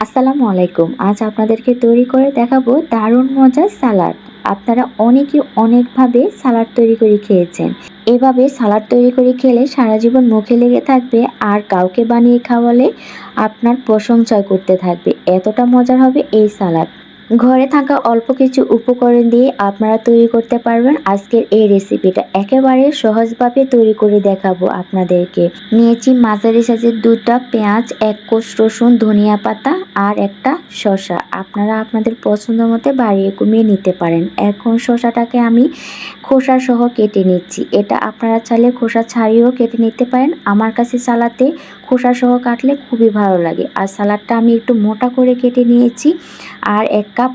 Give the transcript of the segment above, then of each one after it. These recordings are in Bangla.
আসসালামু আলাইকুম। আজ আপনাদেরকে তৈরি করে দেখাবো দারুণ মজার সালাদ। আপনারা অনেকে অনেকভাবে সালাদ তৈরি করে খেয়েছেন। এভাবে সালাদ তৈরি করে খেলে সারা জীবন মুখে লেগে থাকবে, আর কাউকে বানিয়ে খাওয়ালে আপনার প্রশংসা করতে থাকবে। এতটা মজার হবে এই সালাদ। ঘরে থাকা অল্প কিছু উপকরণ দিয়ে আপনারা তৈরি করতে পারবেন আজকের এই রেসিপিটা। একেবারে সহজভাবে তৈরি করে দেখাবো আপনাদেরকে। নিয়েছি মাঝারি সাইজের 2টা পেঁয়াজ, 1 কোষ রসুন, ধনিয়া পাতা আর একটা শসা। আপনারা আপনাদের পছন্দ মতো বাড়িয়ে কমিয়ে নিতে পারেন। এখন শসাটাকে আমি খোসা সহ কেটে নিচ্ছি। এটা আপনারা চাইলে খোসা ছাড়িয়েও কেটে নিতে পারেন। আমার কাছে সালাদে খোসা সহ কাটলে খুবই ভালো লাগে। আর সালাদটা আমি একটু মোটা করে কেটে নিয়েছি। আর 1 কাপ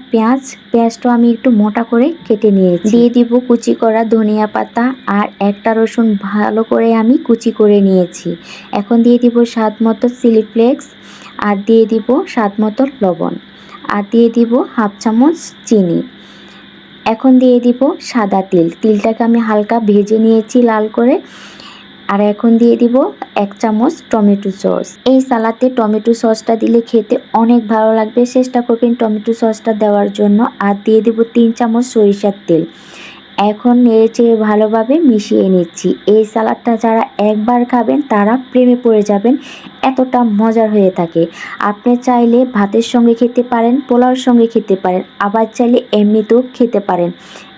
পেঁয়াজটা আমি একটু মোটা করে কেটে নিয়েছি। দিয়ে দিব কুচি করা ধনিয়া পাতা আর একটা রসুন ভালো করে আমি কুচি করে নিয়েছি। এখন দিয়ে দিব স্বাদ মতো চিলি ফ্লেক্স, আর দিয়ে দিব স্বাদ মতো লবণ, আর দিয়ে দিব হাফ চামচ চিনি। এখন দিয়ে দিব সাদা তিল। তিলটাকে আমি হালকা ভেজে নিয়েছি লাল করে। আর এখন দিয়ে দিব 1 চামচ টমেটো সস। এই সালাদে টমেটো সসটা দিলে খেতে অনেক ভালো লাগবে। চেষ্টা করবেন টমেটো সসটা দেওয়ার জন্য। আর দিয়ে দিব 3 চামচ সরিষার তেল। এখন নেড়েচেড়ে ভালোভাবে মিশিয়ে নিচ্ছি। এই সালাদটা যারা একবার খাবেন তারা প্রেমে পড়ে যাবেন, এতটা মজার হয়ে থাকে। আপনি চাইলে ভাতের সঙ্গে খেতে পারেন, পোলাওর সঙ্গে খেতে পারেন, আবার চাইলে এমনিতেও খেতে পারেন।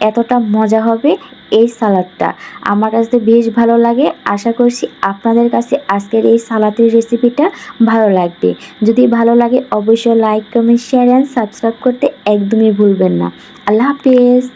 এতটা মজা হবে এই সালাদটা। আমার কাছে বেশ ভালো লাগে। আশা করছি আপনাদের কাছে আজকের এই সালাদের রেসিপিটা ভালো লাগবে। যদি ভালো লাগে অবশ্যই like, comment, share and subscribe করতে একদমই ভুলবেন না। আল্লাহ হাফেজ।